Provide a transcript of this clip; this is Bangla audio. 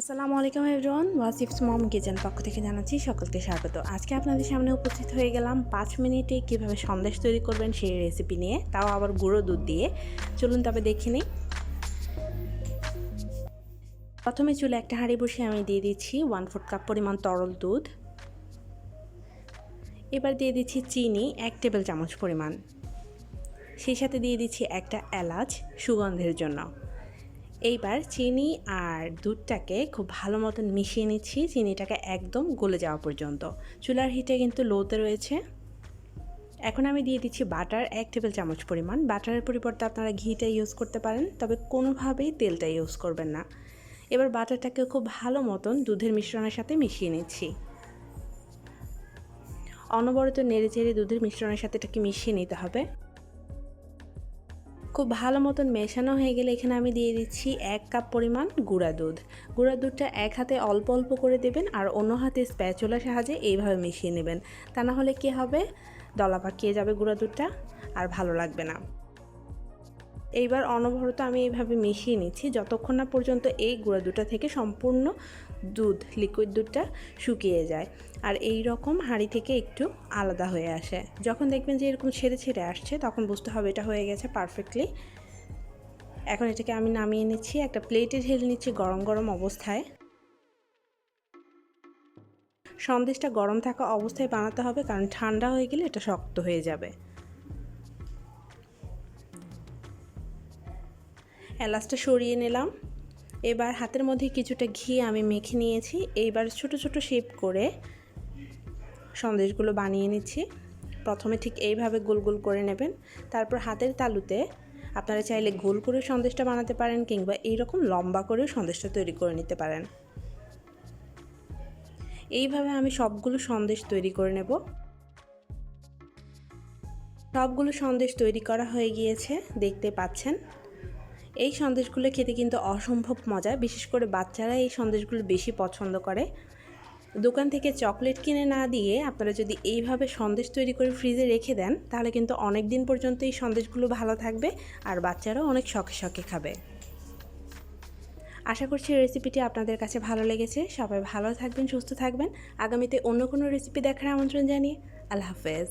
আসসালামু আলাইকুম এভরিওয়ান, ওয়াসিফস মম কিচেন পক্ষ থেকে জানাচ্ছি সকলকে স্বাগত। আজকে আপনাদের সামনে উপস্থিত হয়ে গেলাম 5 মিনিটে কিভাবে সন্দেশ তৈরি করবেন সেই রেসিপি নিয়ে, তাও আবার গুঁড়ো দুধ দিয়ে। চলুন তবে দেখে নিই। প্রথমে চুলে একটা হাঁড়ি বসিয়ে আমি দিয়ে দিচ্ছি 1/4 কাপ পরিমাণ তরল দুধ। এবার দিয়ে দিচ্ছি চিনি 1 টেবিল চামচ পরিমাণ। সেই সাথে দিয়ে দিচ্ছি একটা এলাচ সুগন্ধের জন্য। এইবার চিনি আর দুধটাকে খুব ভালো মতন মিশিয়ে নিচ্ছি, চিনিটাকে একদম গলে যাওয়া পর্যন্ত। চুলার হিটে কিন্তু লোতে রয়েছে। এখন আমি দিয়ে দিচ্ছি বাটার 1 টেবিল চামচ পরিমাণ। বাটারের পরিবর্তে আপনারা ঘিটা ইউজ করতে পারেন, তবে কোনোভাবেই তেলটা ইউজ করবেন না। এবার বাটারটাকে খুব ভালো মতন দুধের মিশ্রণের সাথে মিশিয়ে নিচ্ছি। অনবরত নেড়ে চেড়ে দুধের মিশ্রণের সাথে এটাকে মিশিয়ে নিতে হবে। খুব ভালো মতন মেশানো হয়ে গেলে এখানে আমি দিয়ে দিচ্ছি 1 কাপ পরিমাণ গুঁড়া দুধ। গুঁড়া দুধটা এক হাতে অল্প অল্প করে দেবেন আর অন্য হাতে স্প্যাচুলার সাহায্যে এইভাবে মিশিয়ে নেবেন। তা না হলে কী হবে, দলা পাকিয়ে যাবে গুঁড়া দুধটা আর ভালো লাগবে না। এইবার অনবরত আমি এইভাবে মিশিয়ে নিচ্ছি যতক্ষণ না পর্যন্ত এই গুঁড়া দুধটা থেকে সম্পূর্ণ দুধ, লিকুইড দুধটা শুকিয়ে যায় আর এই রকম হাঁড়ি থেকে একটু আলাদা হয়ে আসে। যখন দেখবেন যে এরকম ছেড়ে ছেড়ে আসছে তখন বুঝতে হবে এটা হয়ে গেছে পারফেক্টলি। এখন এটাকে আমি নামিয়ে নিচ্ছি, একটা প্লেটে ঢেলে নিচ্ছি গরম গরম অবস্থায়। সন্দেশটা গরম থাকা অবস্থায় বানাতে হবে, কারণ ঠান্ডা হয়ে গেলে এটা শক্ত হয়ে যাবে। এলাচটা সরিয়ে নিলাম। এবার হাতের মধ্যে কিছুটা ঘি আমি মেখে নিয়েছি। এইবার ছোট ছোট শেপ করে সন্দেশগুলো বানিয়ে নিচ্ছি। প্রথমে ঠিক এইভাবে গোল গোল করে নেবেন, তারপর হাতের তালুতে আপনারা চাইলে গোল করে সন্দেশটা বানাতে পারেন, কিংবা এইরকম লম্বা করেও সন্দেশটা তৈরি করে নিতে পারেন। এইভাবে আমি সবগুলো সন্দেশ তৈরি করে নেব। সবগুলো সন্দেশ তৈরি করা হয়ে গিয়েছে, দেখতে পাচ্ছেন। এই সন্দেশগুলো খেতে কিন্তু অসম্ভব মজা, বিশেষ করে বাচ্চারা এই সন্দেশগুলো বেশি পছন্দ করে। দোকান থেকে চকলেট কিনে না দিয়ে আপনারা যদি এইভাবে সন্দেশ তৈরি করে ফ্রিজে রেখে দেন, তাহলে কিন্তু অনেক দিন পর্যন্ত এই সন্দেশগুলো ভালো থাকবে আর বাচ্চারাও অনেক শখে শখে খাবে। আশা করছি রেসিপিটি আপনাদের কাছে ভালো লেগেছে। সবাই ভালো থাকবেন, সুস্থ থাকবেন। আগামীতে অন্য কোনো রেসিপি দেখার আমন্ত্রণ জানিয়ে আল্লাহ হাফেজ।